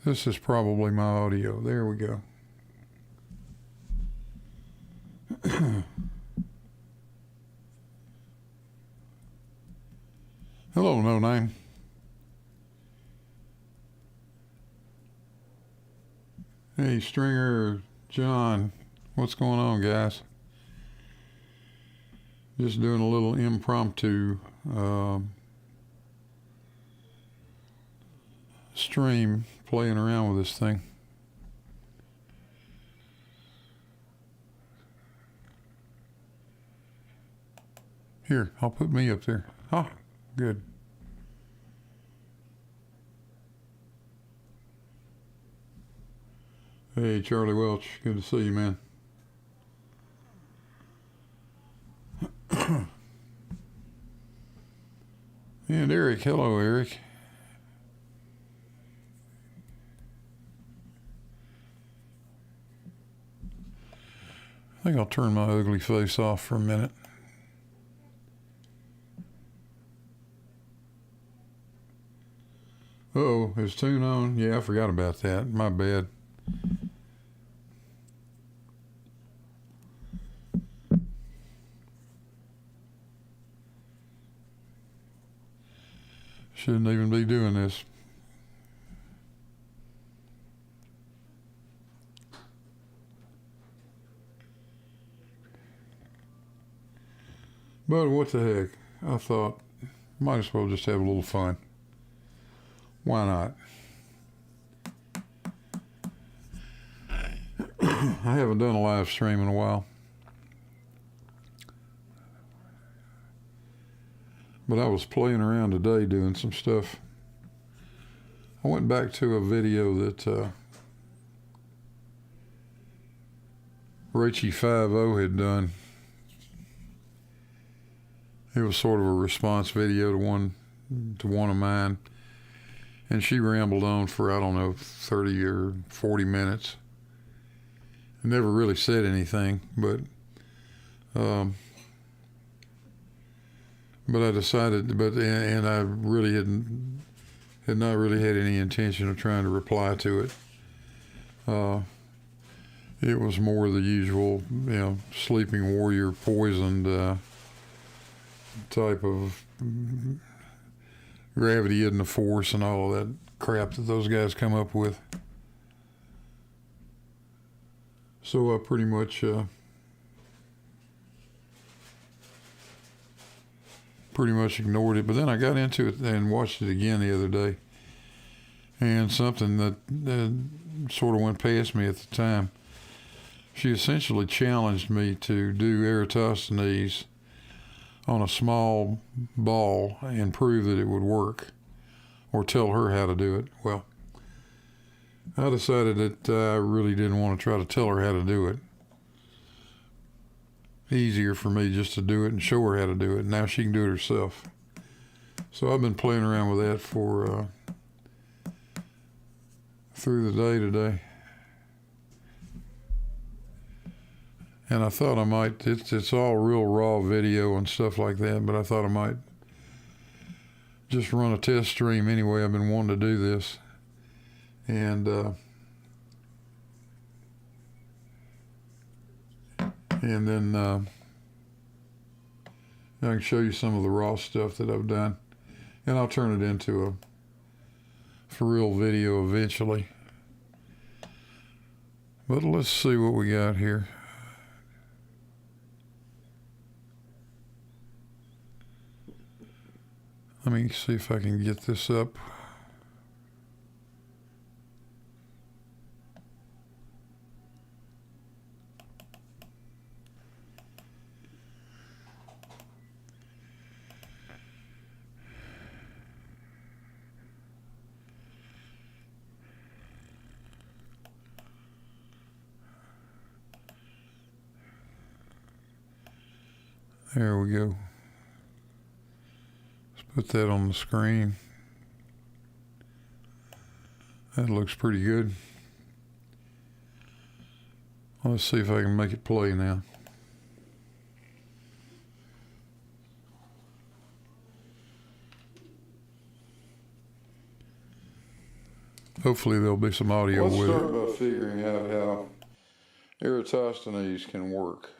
This is probably my audio. There we go. Hello, no name. Hey, Stringer, John, what's going on, guys? Just doing a little impromptu stream, playing around with this thing. Here, I'll put me up there. Oh, good. Hey, Charlie Welch, good to see you, man. And Eric, hello, Eric. I think I'll turn my ugly face off for a minute. Uh-oh, is tune on? Yeah, I forgot about that. My bad. Shouldn't even be doing this. But what the heck? I thought, might as well just have a little fun. Why not? I haven't done a live stream in a while. But I was playing around today doing some stuff. I went back to a video that Rachie50 had done. It was sort of a response video to one of mine. And she rambled on for, I don't know, 30 or 40 minutes. I never really said anything, but I decided, and I really had not really had any intention of trying to reply to it. It was more the usual, sleeping warrior poisoned type of gravity isn't a force and all of that crap that those guys come up with. So I pretty much ignored it. But then I got into it and watched it again the other day. And something that sort of went past me at the time. She essentially challenged me to do Eratosthenes on a small ball and prove that it would work, or tell her how to do it. Well, I decided that I really didn't want to try to tell her how to do it. Easier for me just to do it and show her how to do it. Now she can do it herself. So I've been playing around with that for through the day today. And I thought I might, it's all real raw video and stuff like that, but I thought I might just run a test stream anyway. I've been wanting to do this. And then I can show you some of the raw stuff that I've done. And I'll turn it into a for real video eventually. But let's see what we got here. Let me see if I can get this up. There we go. Put that on the screen. That looks pretty good. Let's see if I can make it play now. hopefully there'll be some audio with it. Let's start by figuring out how Eratosthenes can work.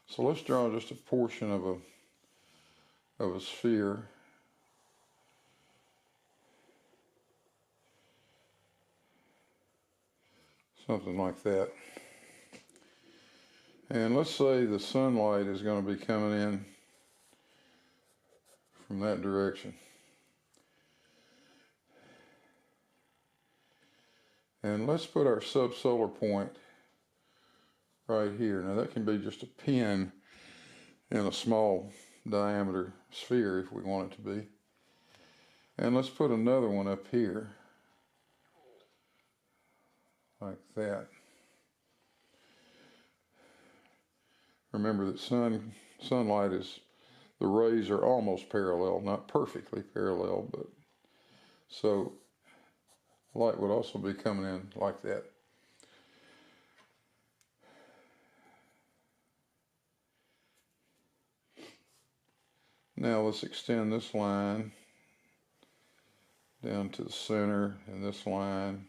So let's draw just a portion of a sphere. Something like that. And let's say the sunlight is going to be coming in from that direction. And let's put our subsolar point right here. Now that can be just a pin in a small diameter sphere if we want it to be. And let's put another one up here, like that. Remember that sunlight is, the rays are almost parallel, not perfectly parallel, but so light would also be coming in like that. Now let's extend this line down to the center and this line.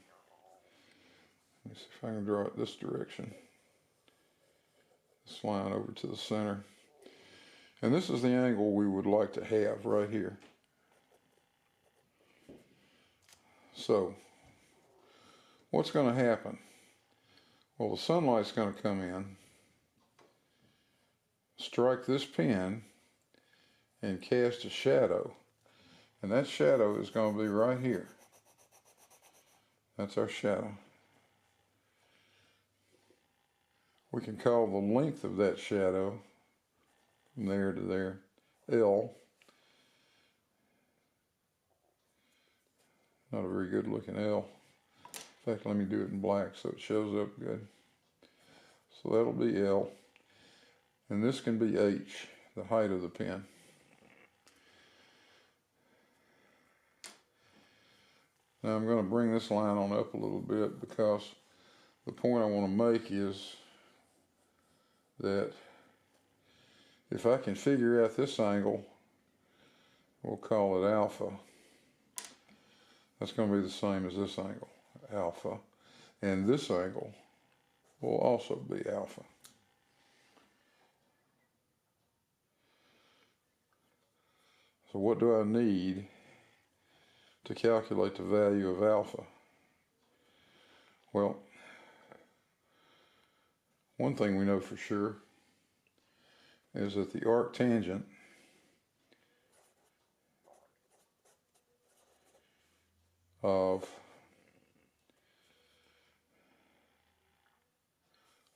Let me see if I can draw it this direction. This line over to the center. And this is the angle we would like to have right here. So, what's going to happen? Well, the sunlight's going to come in, strike this pin, and cast a shadow. And that shadow is going to be right here. That's our shadow. We can call the length of that shadow from there to there L. Not a very good looking L. In fact, let me do it in black so it shows up good. So that'll be L. And this can be H, the height of the pin. Now I'm going to bring this line on up a little bit because the point I want to make is that if I can figure out this angle, we'll call it alpha. That's going to be the same as this angle, alpha. And this angle will also be alpha. So what do I need to calculate the value of alpha? Well, one thing we know for sure is that the arctangent of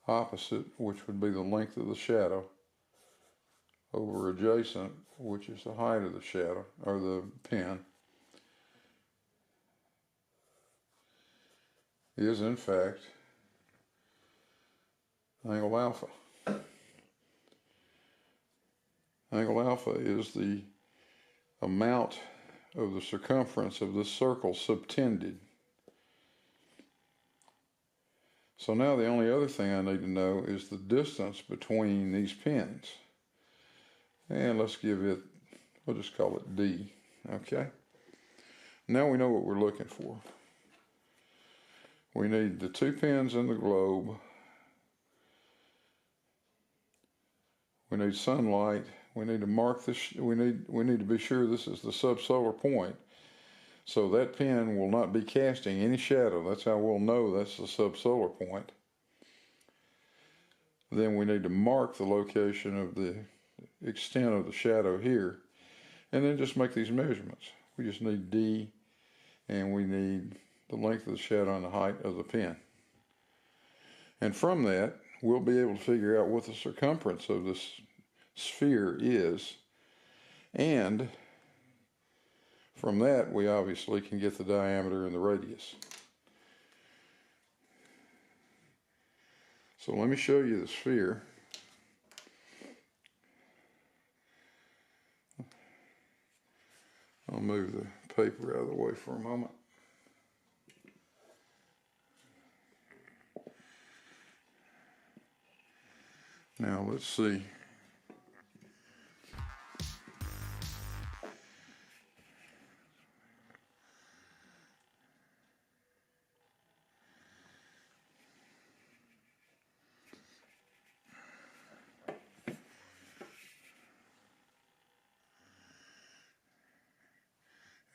opposite, which would be the length of the shadow, over adjacent, which is the height of the shadow, or the pin, is in fact angle alpha. Angle alpha is the amount of the circumference of this circle subtended. So now the only other thing I need to know is the distance between these pins. And let's give it, we'll just call it D, okay? Now we know what we're looking for. We need the two pins in the globe. We need sunlight. We need to mark this, we need to be sure this is the subsolar point. So that pin will not be casting any shadow. That's how we'll know that's the subsolar point. Then we need to mark the location of the extent of the shadow here, and then just make these measurements. We just need D, and we need the length of the shadow and the height of the pin. And from that, we'll be able to figure out what the circumference of this sphere is, and from that we obviously can get the diameter and the radius. So let me show you the sphere. I'll move the paper out of the way for a moment. Now let's see.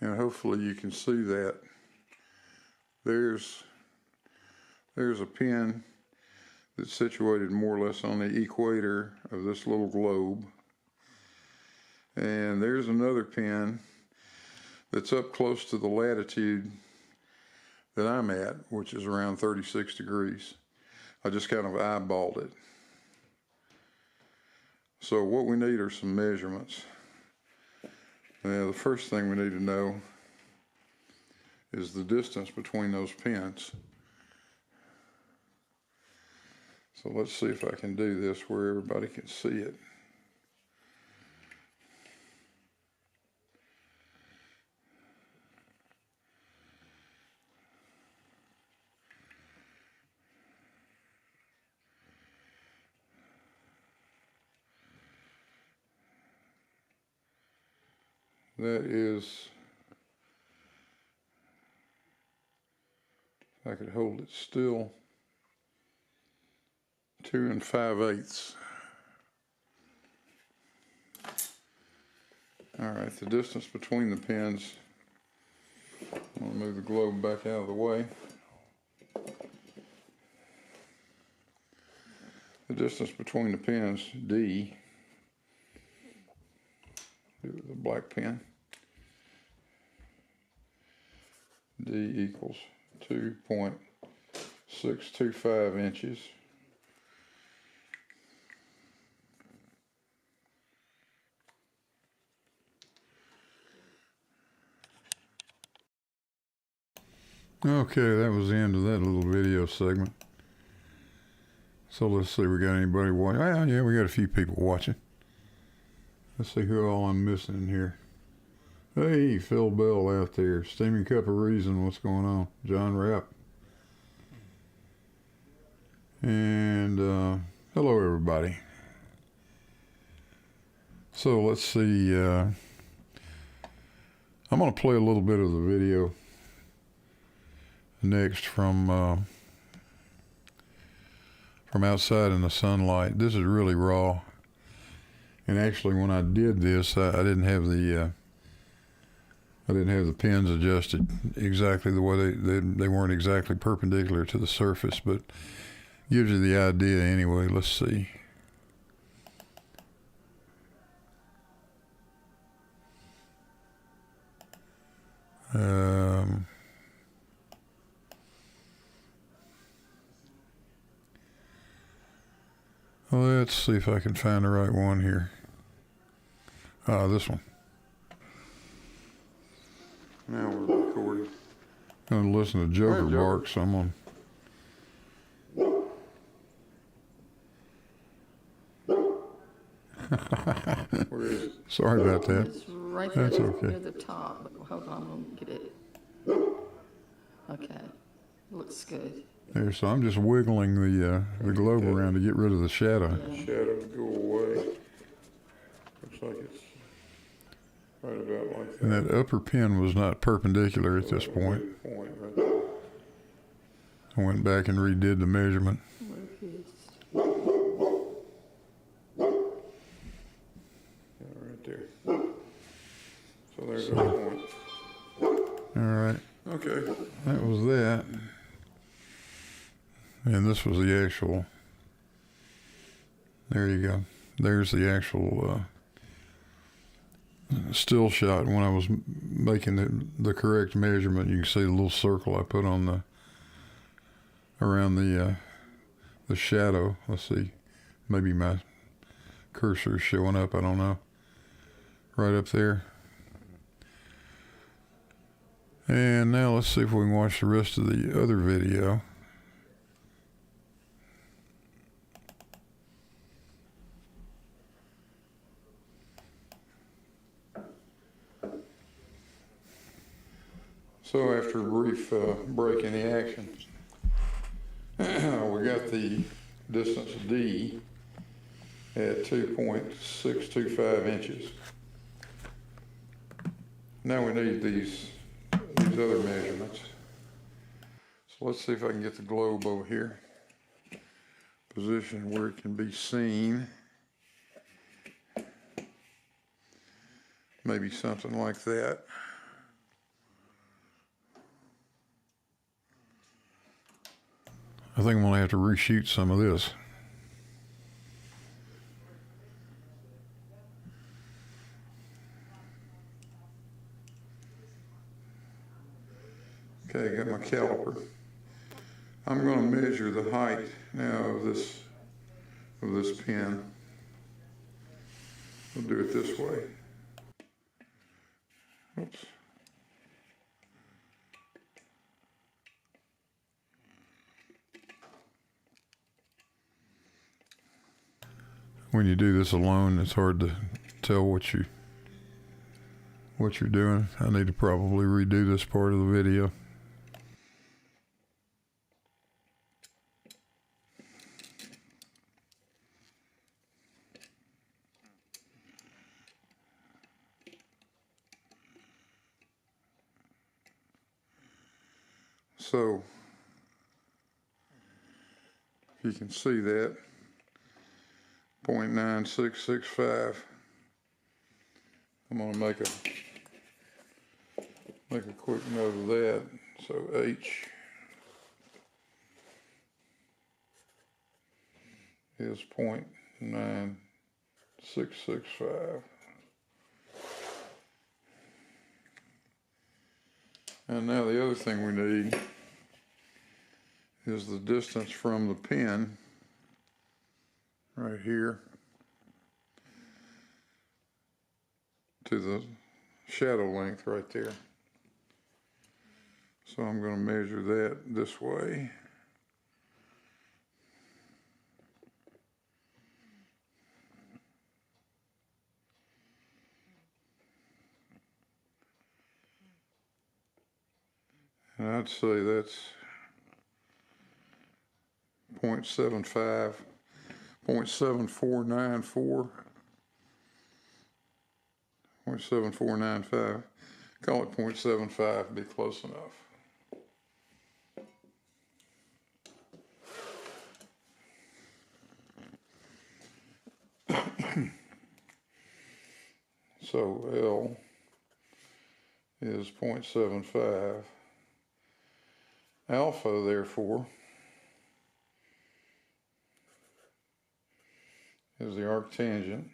And hopefully you can see that. There's a pin that's situated more or less on the equator of this little globe. And there's another pin that's up close to the latitude that I'm at, which is around 36 degrees. I just kind of eyeballed it. So what we need are some measurements. Now the first thing we need to know is the distance between those pins. So let's see if I can do this where everybody can see it. That is, if I could hold it still, 2 5/8. All right, the distance between the pins, I'm going to move the globe back out of the way. The distance between the pins, D, the black pin, D equals 2.625 inches. Okay, that was the end of that little video segment. So let's see, we got anybody watching? Oh, yeah, we got a few people watching. Let's see who all I'm missing in here. Hey, Phil Bell out there. Steaming Cup of Reason, what's going on? John Rapp. And hello, everybody. So let's see. I'm going to play a little bit of the video next from outside in the sunlight. This is really raw. And actually, when I did this, I didn't have the pins adjusted exactly the way they weren't exactly perpendicular to the surface, but gives you the idea anyway. Let's see. Let's see if I can find the right one here. This one. Now we're recording. I'm going to listen to Joker bark, so I'm going Where is it? Sorry about that. It's right That's there okay. near the top. Hold on, I'm gonna get it. Okay, looks good. There, so I'm just wiggling the globe around to get rid of the shadow. Shadows go away. Looks like it's right about like that. And that upper pin was not perpendicular at this point. Right there. I went back and redid the measurement. Where is? Yeah, right there. So there's our point. All right, Okay. that was that. And this was the actual, there you go. There's the actual still shot when I was making the correct measurement. You can see the little circle I put on around the shadow. Let's see, maybe my cursor is showing up, I don't know. Right up there. And now let's see if we can watch the rest of the other video. So after a brief break in the action, we got the distance D at 2.625 inches. Now we need these other measurements. So let's see if I can get the globe over here, position where it can be seen. Maybe something like that. I think I'm going to have to reshoot some of this. Okay, got my caliper. I'm going to measure the height now of this pin. We'll do it this way. Oops. When you do this alone, it's hard to tell what you're doing. I need to probably redo this part of the video. So you can see that 0.9665. I'm going to make a quick note of that. So H is 0.9665. And now the other thing we need is the distance from the pin right here to the shadow length right there. So I'm going to measure that this way. And I'd say that's 0.75, 0.7494, 0.7495. Call it 0.75, be close enough. So L is 0.75. Alpha, therefore, is the arctangent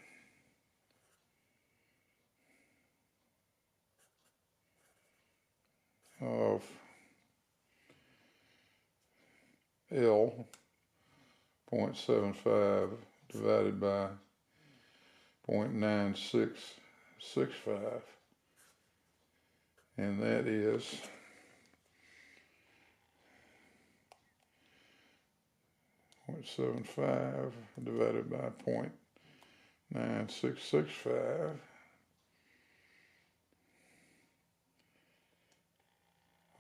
of L 0.75 divided by 0.9665, and that is 0.75 divided by 0.9665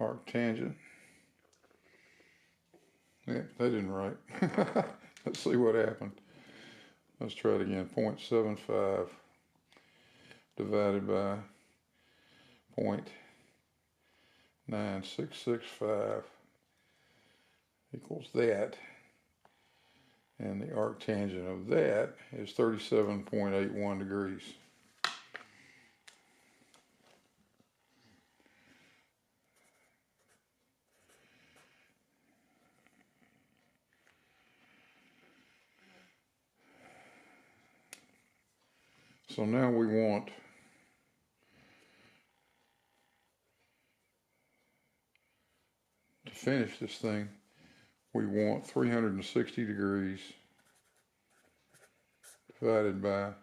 arctangent. Yeah, that didn't right. Let's see what happened. Let's try it again. 0.75 divided by 0.9665 equals that. And the arctangent of that is 37.81 degrees. So now we want to finish this thing, we want 360 degrees divided by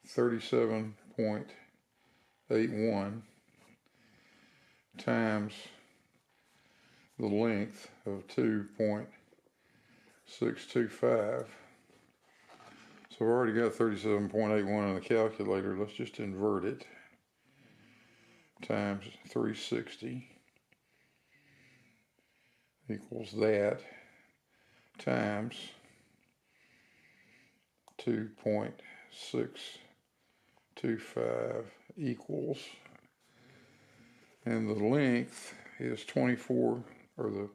37.81 times the length of 2.625. So I've already got 37.81 on the calculator. Let's just invert it. Times 360 equals that times 2.625 equals, and the length is 24, or the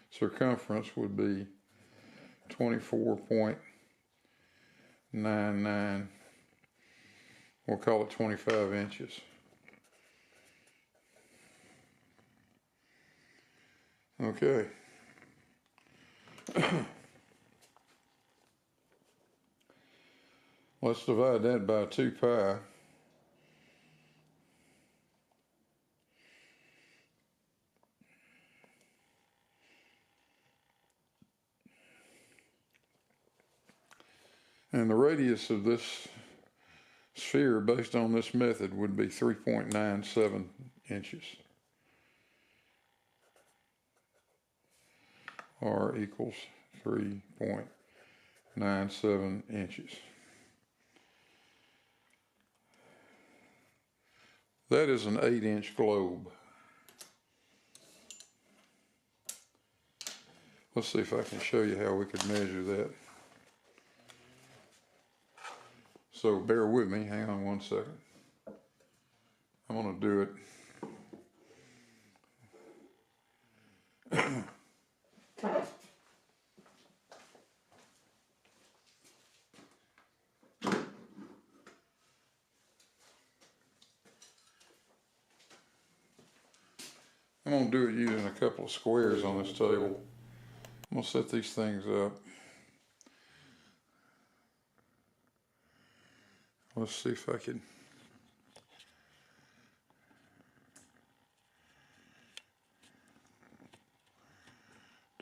circumference would be 24.99. We'll call it 25 inches. Okay. Let's divide that by 2 pi. And the radius of this sphere, based on this method, would be 3.97 inches. R equals 3.97 inches. That is an 8-inch globe. Let's see if I can show you how we could measure that. So bear with me, hang on one second. I'm going to do it. I'm going to do it using a couple of squares on this table. I'm going to set these things up. Let's see if I can.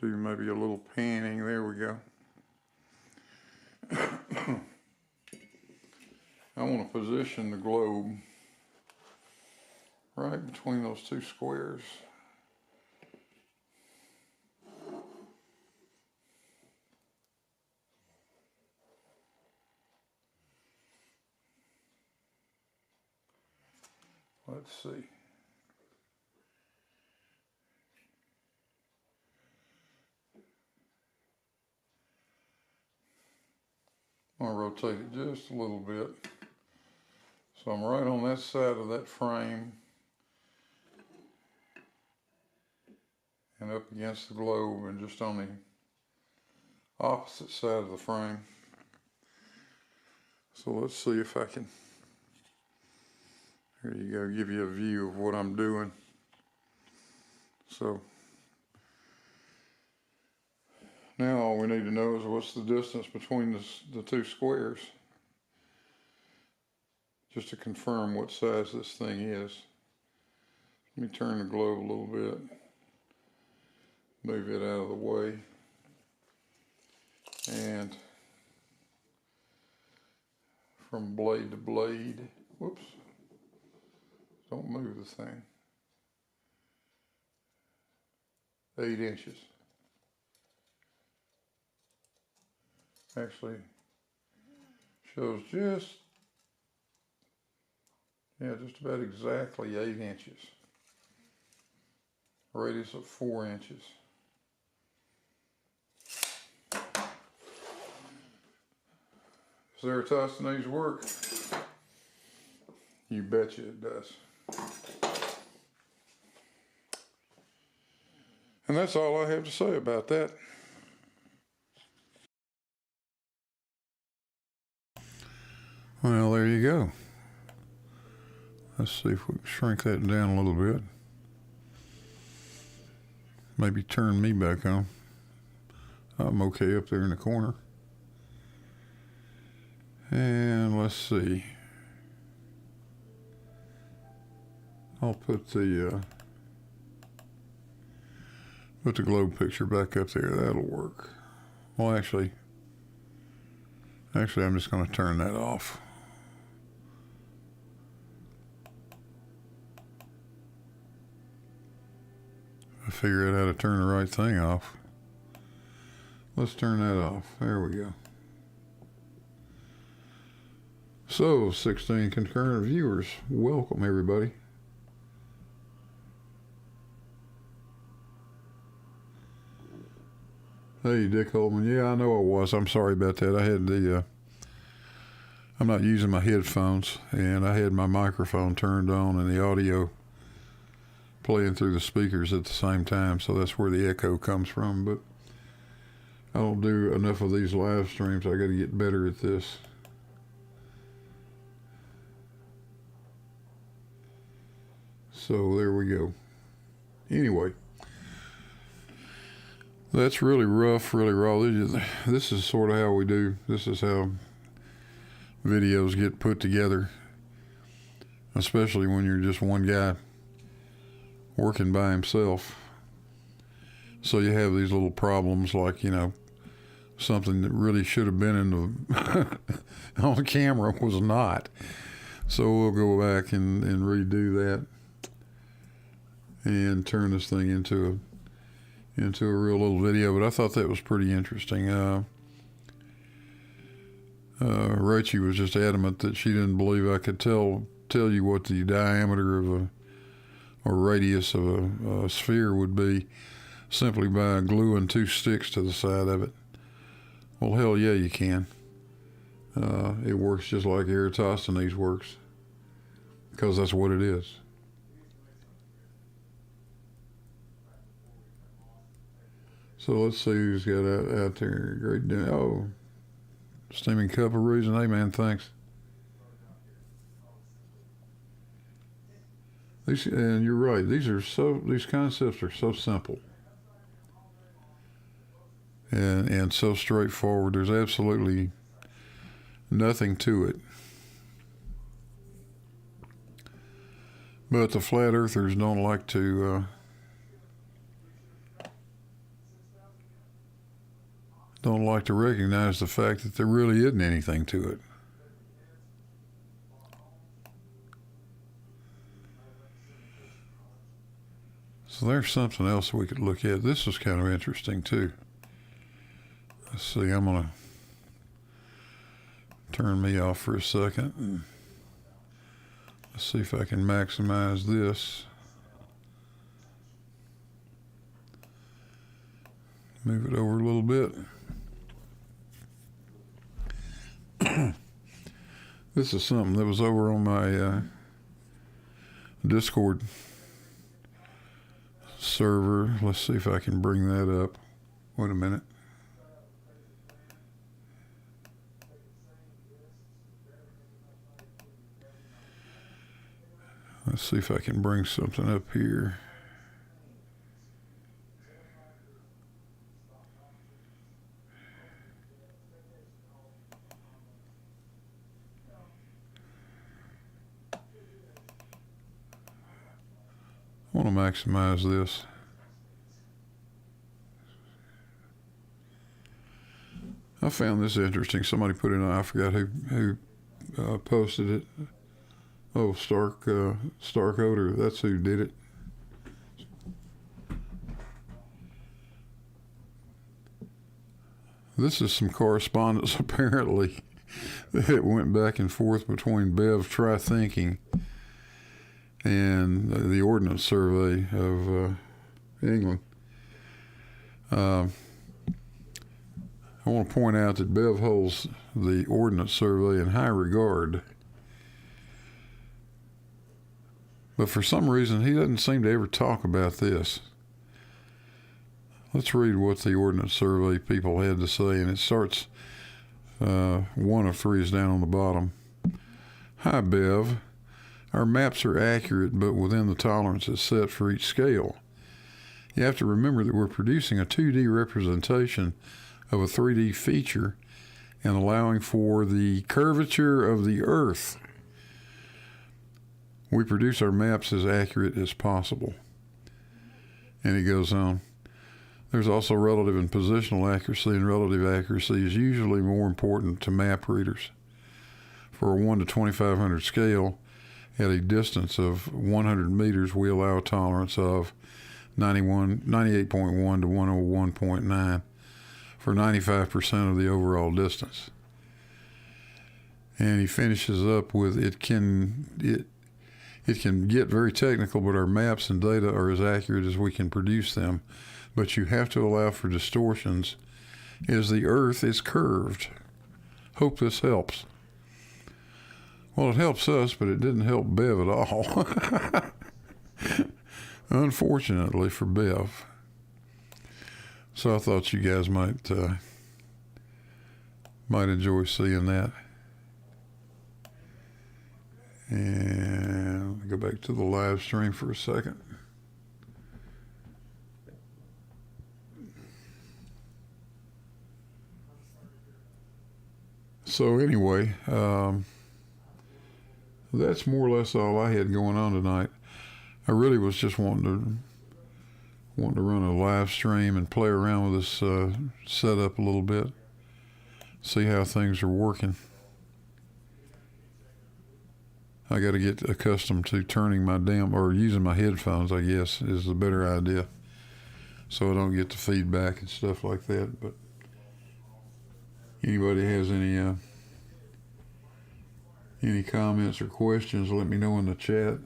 Do maybe a little panning. There we go. I want to position the globe right between those 2 squares. Let's see. I'm going to rotate it just a little bit. So I'm right on that side of that frame and up against the globe and just on the opposite side of the frame. So let's see if I can, here you go, give you a view of what I'm doing. So now all we need to know is what's the distance between the 2 squares, just to confirm what size this thing is. Let me turn the globe a little bit, move it out of the way, and from blade to blade, whoops, don't move the thing, 8 inches. Actually shows just about exactly 8 inches. Radius of 4 inches. Does Eratosthenes work? You betcha it does. And that's all I have to say about that. Well, there you go. Let's see if we can shrink that down a little bit. Maybe turn me back on. I'm okay up there in the corner. And let's see. I'll put the globe picture back up there. That'll work. Well, actually, I'm just going to turn that off. I figure out how to turn the right thing off. Let's turn that off. There we go. So, 16 concurrent viewers. Welcome, everybody. Hey, Dick Holman. Yeah, I know I was. I'm sorry about that. I had I'm not using my headphones, and I had my microphone turned on and the audio playing through the speakers at the same time, so that's where the echo comes from. But I don't do enough of these live streams. I got to get better at this. So there we go. Anyway, That's really rough, really raw. This is sort of how we do. This is how videos get put together, especially when you're just one guy working by himself. So you have these little problems like, something that really should have been in the on the camera was not. So we'll go back and redo that and turn this thing into a real little video. But I thought that was pretty interesting. Rachel was just adamant that she didn't believe I could tell you what the diameter of or radius of a sphere would be simply by gluing 2 sticks to the side of it. Well, hell yeah, you can. It works just like Eratosthenes works, because that's what it is. So let's see who's got out there. Great dinner. Oh, steaming cup of reason. Hey man, thanks. And you're right. These concepts are so simple and so straightforward. There's absolutely nothing to it. But the flat earthers don't like to recognize the fact that there really isn't anything to it. So there's something else we could look at. This is kind of interesting too. Let's see, I'm going to turn me off for a second. Let's see if I can maximize this. Move it over a little bit. This is something that was over on my Discord server. Let's see if I can bring that up. Wait a minute. Let's see if I can bring something up here. I want to maximize this. I found this interesting. Somebody put it on, I forgot who posted it. Oh, Stark Odor, that's who did it. This is some correspondence apparently that went back and forth between Bev Try Thinking and the Ordnance Survey of England. I want to point out that Bev holds the Ordnance Survey in high regard. But for some reason, he doesn't seem to ever talk about this. Let's read what the Ordnance Survey people had to say, and it starts, one of 3 is down on the bottom. Hi, Bev. Our maps are accurate, but within the tolerances set for each scale. You have to remember that we're producing a 2D representation of a 3D feature and allowing for the curvature of the Earth. We produce our maps as accurate as possible. And he goes on. There's also relative and positional accuracy, and relative accuracy is usually more important to map readers. For a 1 to 2500 scale, at a distance of 100 meters, we allow a tolerance of 98.1 to 101.9 for 95% of the overall distance. And he finishes up with, it can get very technical, but our maps and data are as accurate as we can produce them. But you have to allow for distortions as the Earth is curved. Hope this helps. Well, it helps us, but it didn't help Bev at all. Unfortunately for Bev. So I thought you guys might enjoy seeing that. And go back to the live stream for a second. So anyway, that's more or less all I had going on tonight. I really was just wanting to run a live stream and play around with this setup a little bit, see how things are working. I got to get accustomed to turning or using my headphones, I guess, is the better idea, so I don't get the feedback and stuff like that. But anybody has any comments or questions, let me know in the chat.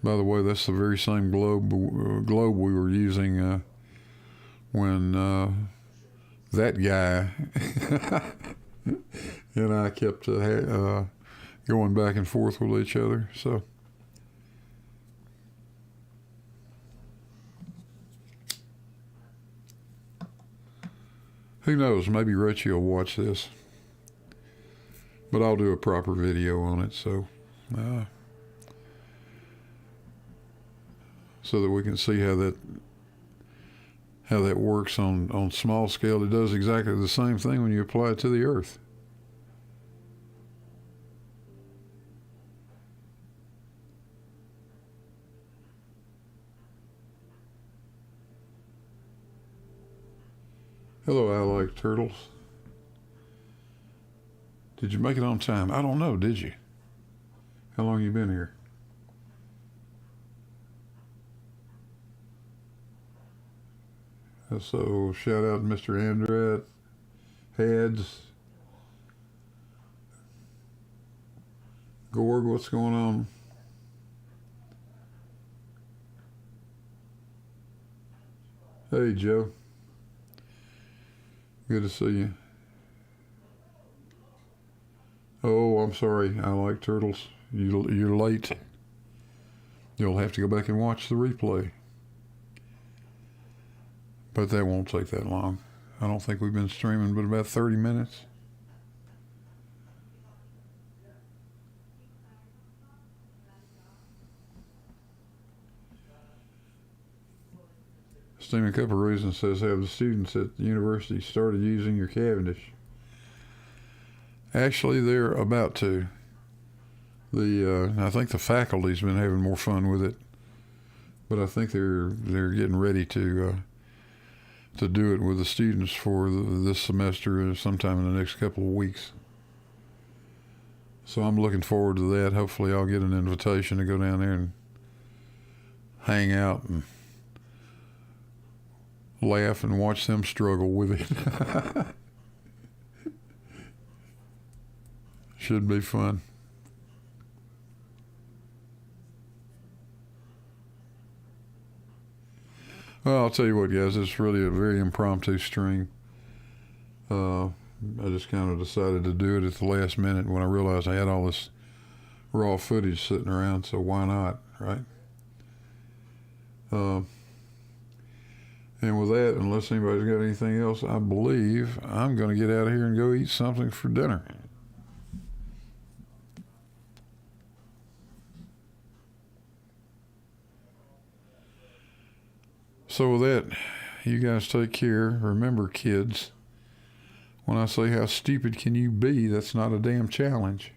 By the way, that's the very same globe we were using when that guy and I kept going back and forth with each other. So who knows? Maybe Richie will watch this, but I'll do a proper video on it. So that we can see how that works on small scale. It does exactly the same thing when you apply it to the Earth. Hello, I like turtles. Did you make it on time? I don't know, did you? How long you been here? So shout out to Mr. Andret, Heads, Gorg, what's going on? Hey, Joe. Good to see you. Oh, I'm sorry. I like turtles. You're late. You'll have to go back and watch the replay. But that won't take that long. I don't think we've been streaming but about 30 minutes. Steaming Cup of Reason says, have the students at the university started using your Cavendish? Actually, they're about to. I think the faculty's been having more fun with it, but I think they're getting ready to do it with the students for this semester sometime in the next couple of weeks. So I'm looking forward to that. Hopefully I'll get an invitation to go down there and hang out and laugh and watch them struggle with it. Should be fun. Well, I'll tell you what, guys, it's really a very impromptu stream. I just kind of decided to do it at the last minute when I realized I had all this raw footage sitting around, so why not, right? And with that, unless anybody's got anything else, I believe I'm going to get out of here and go eat something for dinner. So with that, you guys take care. Remember, kids, when I say how stupid can you be, that's not a damn challenge.